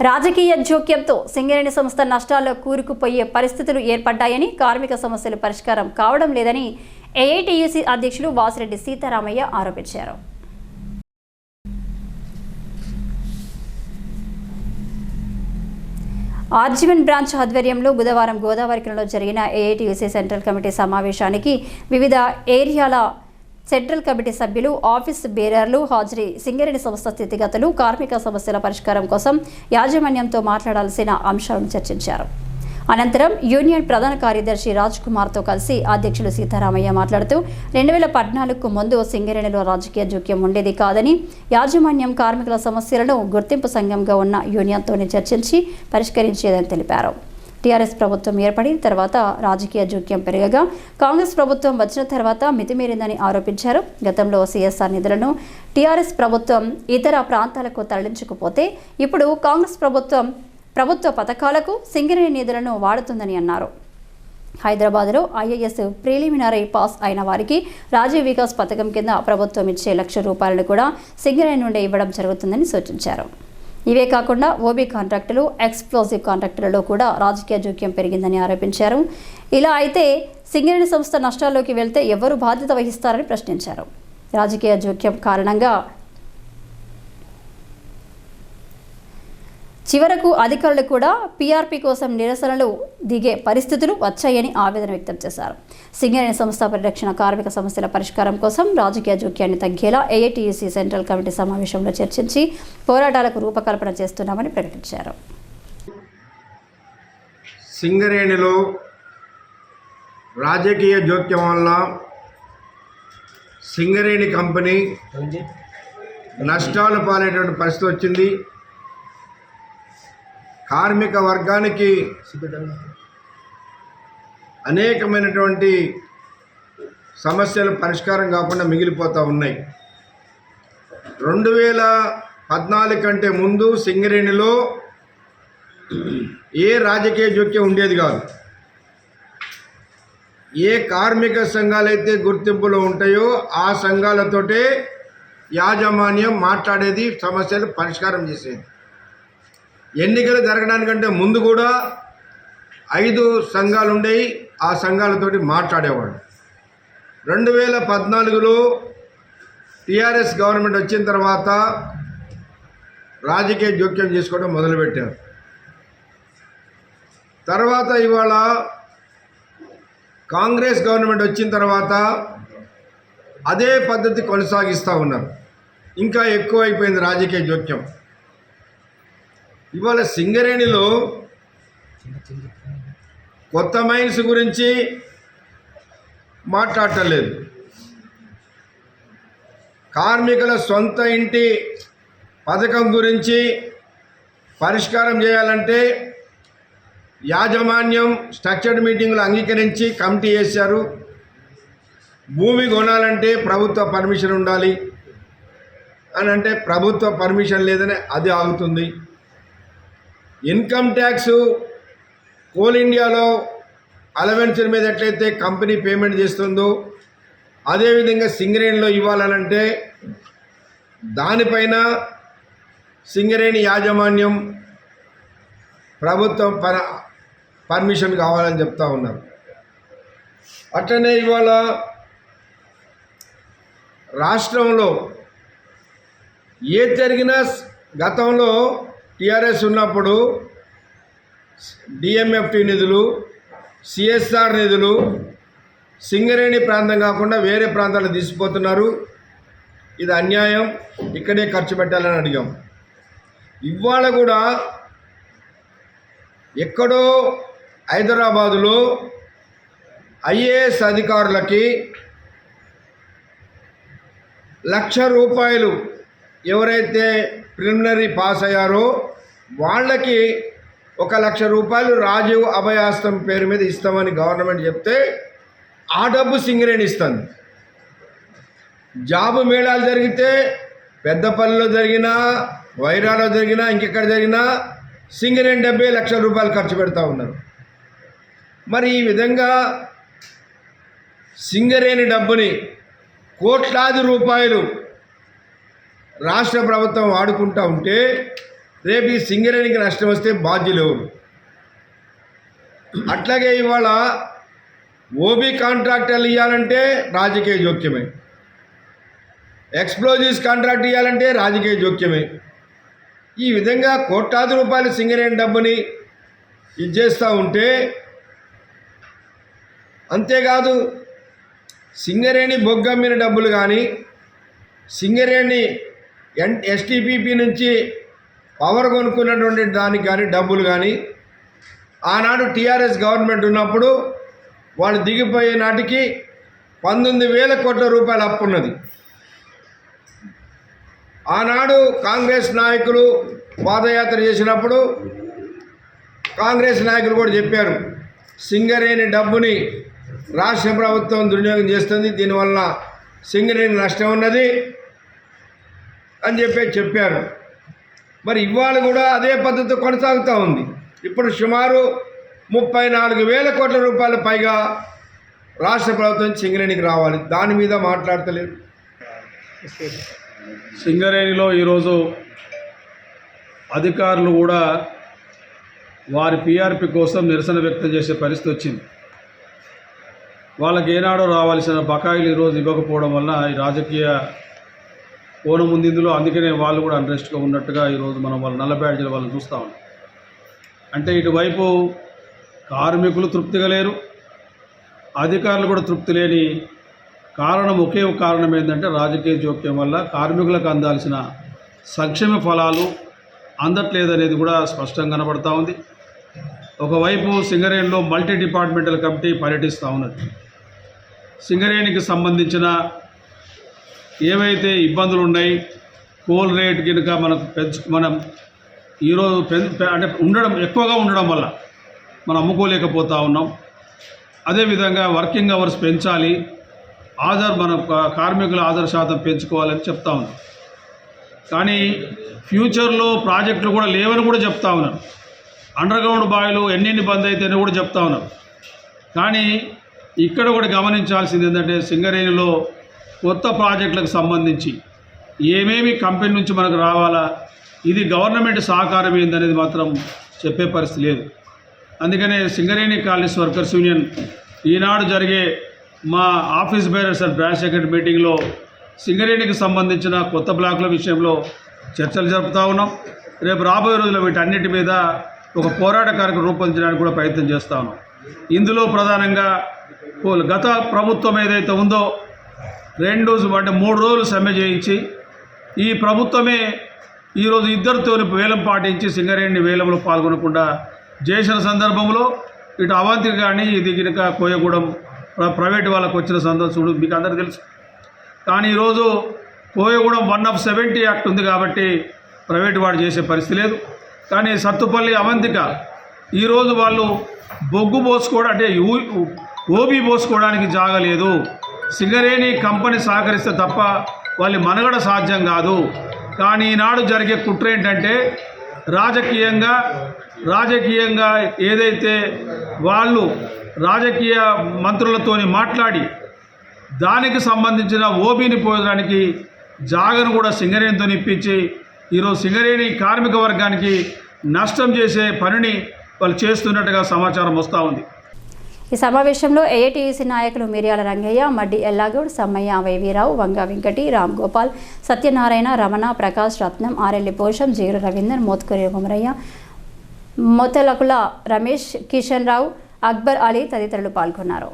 రాజకీయ జోక్యంతో సింగరేణి సంస్థ నష్టాల్లో కూరుకుపోయే పరిస్థితులు ఏర్పడ్డాయని, కార్మిక సమస్యలు పరిష్కారం కావడం లేదని ఏఐటీయూసీ అధ్యక్షులు వాసిరెడ్డి సీతారామయ్య ఆరోపించారు. ఆర్జీవన్ బ్రాంచ్ ఆధ్వర్యంలో బుధవారం గోదావరిలో జరిగిన ఏఐటీయూసీ సెంట్రల్ కమిటీ సమావేశానికి వివిధ ఏరియాల సెంట్రల్ కమిటీ సభ్యులు, ఆఫీస్ బేరర్లు హాజరై సింగరేణి సంస్థ స్థితిగతులు, కార్మిక సమస్యల పరిష్కారం కోసం యాజమాన్యంతో మాట్లాడాల్సిన అంశాలను చర్చించారు. అనంతరం యూనియన్ ప్రధాన కార్యదర్శి రాజ్ కుమార్తో కలిసి అధ్యక్షులు సీతారామయ్య మాట్లాడుతూ 2014కు ముందు సింగరేణిలో రాజకీయ జోక్యం ఉండేది కాదని, యాజమాన్యం కార్మికుల సమస్యలను గుర్తింపు సంఘంగా ఉన్న యూనియన్తోనే చర్చించి పరిష్కరించేదని తెలిపారు. టీఆర్ఎస్ ప్రభుత్వం ఏర్పడిన తర్వాత రాజకీయ జోక్యం పెరగగా కాంగ్రెస్ ప్రభుత్వం వచ్చిన తర్వాత మితిమీరిందని ఆరోపించారు. గతంలో సిఎస్ఆర్ నిధులను టీఆర్ఎస్ ప్రభుత్వం ఇతర ప్రాంతాలకు తరలించకపోతే ఇప్పుడు కాంగ్రెస్ ప్రభుత్వ పథకాలకు సింగరేణి నిధులను వాడుతుందని అన్నారు. హైదరాబాద్లో ఐఏఎస్ ప్రిలిమినరీ పాస్ అయిన వారికి రాజీవ్ వికాస్ పథకం కింద ప్రభుత్వం ఇచ్చే ₹1,00,000 కూడా సింగరేణి నుండి ఇవ్వడం జరుగుతుందని సూచించారు. ఇవే కాకుండా ఓబీ కాంట్రాక్టులు, ఎక్స్ప్లోజివ్ కాంట్రాక్టులలో కూడా రాజకీయ జోక్యం పెరిగిందని ఆరోపించారు. ఇలా అయితే సింగరేణి సంస్థ నష్టాల్లోకి వెళ్తే ఎవరు బాధ్యత వహిస్తారని ప్రశ్నించారు. రాజకీయ జోక్యం కారణంగా చివరకు అధికారులు కూడా పీఆర్పీ కోసం నిరసనలు దిగే పరిస్థితులు వచ్చాయని ఆవేదన వ్యక్తం చేశారు. సింగరేణి సంస్థ పరిరక్షణ, కార్మిక సమస్యల పరిష్కారం కోసం రాజకీయ జోక్యాన్ని తగ్గేలా ఏఐటీయూసీ సెంట్రల్ కమిటీ సమావేశంలో చర్చించి పోరాటాలకు రూపకల్పన చేస్తున్నామని ప్రకటించారు. సింగరేణిలో రాజకీయ జోక్యం వల్ల సింగరేణి కంపెనీ నష్టాలు పాలైనటువంటి పరిస్థితి వచ్చింది. కార్మిక వర్గానికి అనేకమైనటువంటి సమస్యలు పరిష్కారం కాకుండా మిగిలిపోతూ ఉన్నాయి. 2014 కంటే ముందు సింగరేణిలో ఏ రాజకీయ జోక్యం ఉండేది కాదు. ఏ కార్మిక సంఘాలైతే గుర్తింపులో ఉంటాయో ఆ సంఘాలతోటే యాజమాన్యం మాట్లాడేది, సమస్యలు పరిష్కారం చేసేది. ఎన్నికలు జరగడానికంటే ముందు కూడా 5 సంఘాలు ఉండేవి, ఆ సంఘాలతోటి మాట్లాడేవాడు. 2014లో టీఆర్ఎస్ గవర్నమెంట్ వచ్చిన తర్వాత రాజకీయ జోక్యం చేసుకోవడం మొదలుపెట్టారు. తర్వాత ఇవాళ కాంగ్రెస్ గవర్నమెంట్ వచ్చిన తర్వాత అదే పద్ధతి కొనసాగిస్తూ ఉన్నారు. ఇంకా ఎక్కువైపోయింది రాజకీయ జోక్యం. ఇవాళ సింగరేణిలో కొత్త మైన్స్ గురించి మాట్లాడటలేదు. కార్మికుల సొంత ఇంటి పథకం గురించి పరిష్కారం చేయాలంటే యాజమాన్యం స్ట్రక్చర్డ్ మీటింగ్లు అంగీకరించి కమిటీ వేశారు. భూమి కొనాలంటే ప్రభుత్వ పర్మిషన్ ఉండాలి అని అంటే ప్రభుత్వ పర్మిషన్ లేదని అది ఆగుతుంది. ఇన్కమ్ ట్యాక్స్ కోల్ ఇండియాలో అలవెన్సుల మీద ఎట్లయితే కంపెనీ పేమెంట్ చేస్తుందో అదేవిధంగా సింగరేణిలో ఇవ్వాలనంటే దానిపైన సింగరేణి యాజమాన్యం ప్రభుత్వం పర్మిషన్ కావాలని చెప్తా ఉన్నారు. అట్లనే ఇవాళ రాష్ట్రంలో ఏది జరిగినా గతంలో టీఆర్ఎస్ ఉన్నప్పుడు డిఎంఎఫ్టీ నిధులు, సిఎస్ఆర్ నిధులు సింగరేణి ప్రాంతం కాకుండా వేరే ప్రాంతాలకు తీసుకుపోతున్నారు. ఇది అన్యాయం, ఇక్కడే ఖర్చు పెట్టాలని అడిగాం. ఇవాళ కూడా ఎక్కడో హైదరాబాదులో ఐఏఎస్ అధికారులకి ₹1,00,000 ఎవరైతే ప్రిలిమినరీ పాస్ అయ్యారో వాళ్ళకి ₹1,00,000 రాజీవ్ అభయాస్తం పేరు మీద ఇస్తామని గవర్నమెంట్ చెప్తే ఆ డబ్బు సింగరేణి ఇస్తుంది. జాబు మేళాలు జరిగితే పెద్దపల్లిలో జరిగినా, వైరాలో జరిగినా, ఇంకెక్కడ జరిగినా సింగరేణి ₹70,00,000 ఖర్చు పెడతా ఉన్నారు. మరి ఈ విధంగా సింగరేణి డబ్బుని కోట్లాది రూపాయలు రాష్ట్ర ప్రభుత్వం వాడుకుంటూ ఉంటే రేపు ఈ సింగరేణికి నష్టం వస్తే బాధ్యులు ఎవరు? అట్లాగే ఇవాళ ఓబీ కాంట్రాక్టర్లు ఇవ్వాలంటే రాజకీయ జోక్యమే, ఎక్స్ప్లోజివ్స్ కాంట్రాక్ట్ ఇవ్వాలంటే రాజకీయ జోక్యమే. ఈ విధంగా కోట్లాది రూపాయల సింగరేణి డబ్బుని ఇచ్చేస్తూ ఉంటే, అంతేకాదు సింగరేణి బొగ్గమ్మిన డబ్బులు కానీ, సింగరేణి ఎస్టీపీపీ నుంచి పవర్ కొనుక్కున్నటువంటి దానికి కానీ డబ్బులు కానీ, ఆనాడు టీఆర్ఎస్ గవర్నమెంట్ ఉన్నప్పుడు వాళ్ళు దిగిపోయే నాటికి 19,000 కోట్ల రూపాయల అప్పు ఉన్నది. ఆనాడు కాంగ్రెస్ నాయకులు పాదయాత్ర చేసినప్పుడు కాంగ్రెస్ నాయకులు కూడా చెప్పారు, సింగరేణి డబ్బుని రాష్ట్ర ప్రభుత్వం దుర్వినియోగం చేస్తుంది, దీనివల్ల సింగరేణి నష్టం ఉన్నది అని చెప్పారు. మరి ఇవాళ కూడా అదే పద్ధతి కొనసాగుతూ ఉంది. ఇప్పుడు సుమారు 34,000 కోట్ల రూపాయల పైగా రాష్ట్ర ప్రభుత్వం సింగరేణికి రావాలి, దాని మీద మాట్లాడతలేదు. సింగరేణిలో ఈరోజు అధికారులు కూడా వారి పీఆర్పీ కోసం నిరసన వ్యక్తం చేసే పరిస్థితి వచ్చింది. వాళ్ళకి ఏనాడో రావాల్సిన బకాయిలు ఈరోజు ఇవ్వకపోవడం వల్ల ఈ రాజకీయ కోణం ఉంది ఇందులో. అందుకనే వాళ్ళు కూడా అన్రెస్ట్గా ఉన్నట్టుగా ఈరోజు మనం వాళ్ళ నల్ల బ్యాడ్జీల వాళ్ళని చూస్తూ ఉన్నాం. అంటే ఇటువైపు కార్మికులు తృప్తిగా లేరు, అధికారులు కూడా తృప్తి లేని కారణం ఒకే ఒక కారణం ఏంటంటే రాజకీయ జోక్యం వల్ల కార్మికులకు అందాల్సిన సంక్షేమ ఫలాలు అందట్లేదనేది కూడా స్పష్టంగా కనబడతా ఉంది. ఒకవైపు సింగరేణిలో మల్టీ డిపార్ట్మెంటల్ కమిటీ పర్యటిస్తూ ఉన్నది. సింగరేణికి సంబంధించిన ఏవైతే ఇబ్బందులు ఉన్నాయి, కోల్ రేట్ కనుక మనం ఈరోజు అంటే ఎక్కువగా ఉండడం వల్ల మనం అమ్ముకోలేకపోతూ ఉన్నాం. అదేవిధంగా వర్కింగ్ అవర్స్ పెంచాలి, మన కార్మికుల హాజరు శాతం పెంచుకోవాలని చెప్తా ఉన్నాం. కానీ ఫ్యూచర్లో ప్రాజెక్టులు కూడా లేవని కూడా చెప్తా ఉన్నారు. అండర్గ్రౌండ్ బావిలు ఎన్ని బంద్ అయితేనే కూడా చెప్తా ఉన్నారు. కానీ ఇక్కడ కూడా గమనించాల్సింది ఏంటంటే సింగరేణిలో కొత్త ప్రాజెక్టులకు సంబంధించి ఏమేమి కంపెనీ నుంచి మనకు రావాలా, ఇది గవర్నమెంట్ సహకారం ఏందనేది మాత్రం చెప్పే పరిస్థితి లేదు. అందుకనే సింగరేణి కాలనీస్ వర్కర్స్ యూనియన్ ఈనాడు జరిగే మా office bearers and branch secretary మీటింగ్లో సింగరేణికి సంబంధించిన కొత్త బ్లాకుల విషయంలో చర్చలు జరుపుతూ ఉన్నాం. రేపు రాబోయే రోజుల్లో వీటన్నిటి మీద ఒక పోరాట కార్యక్రమం రూపొందించడానికి కూడా ప్రయత్నం చేస్తూ ఉన్నాం. ఇందులో ప్రధానంగా గత ప్రభుత్వం ఏదైతే ఉందో 3 రోజులు సమ్మె చేయించి ఈ ప్రభుత్వమే ఈరోజు ఇద్దరితో వేలం పాటించి సింగరేణి వేలంలో పాల్గొనకుండా చేసిన సందర్భంలో ఇటు అవంతి కానీ ఇది కనుక కోయగూడెం ప్రైవేట్ వాళ్ళకు వచ్చిన సందర్భం మీకు అందరికీ తెలుసు. కానీ ఈరోజు కోయగూడెం 1/70 యాక్ట్ ఉంది కాబట్టి ప్రైవేట్ వాడు చేసే పరిస్థితి లేదు. కానీ సత్తుపల్లి అవంతిక ఈరోజు వాళ్ళు బొగ్గు పోసుకోవడం అంటే ఓబీ పోసుకోవడానికి జాగలేదు. సింగరేణి కంపెనీ సహకరిస్తే తప్ప వాళ్ళ మనుగడ సాధ్యం కాదు. కానీ ఈనాడు జరిగే కుట్ర ఏంటంటే రాజకీయంగా ఏదైతే వాళ్ళు రాజకీయ మంత్రులతోని మాట్లాడి దానికి సంబంధించిన ఓబీని పోయడానికి జాగను కూడా సింగరేణితో ఇప్పించి ఈరోజు సింగరేణి కార్మిక వర్గానికి నష్టం చేసే పనిని వాళ్ళు చేస్తున్నట్టుగా సమాచారం వస్తూ ఉంది. ఈ సమావేశంలో ఏఐటీయూసీ నాయకులు మిర్యాల రంగయ్య, మడ్డి ఎల్లాగౌడ్, సమ్మయ్య, వైవీరావు, వంగ వెంకటి, రామ్ గోపాల్, సత్యనారాయణ, రమణ, ప్రకాష్, రత్నం, ఆరెల్లి పోషం, జీరు రవీందర్, మోత్కూరి కొమరయ్య, మొత్తలకుల రమేష్, కిషన్ రావు, అక్బర్ అలీ తదితరులు పాల్గొన్నారు.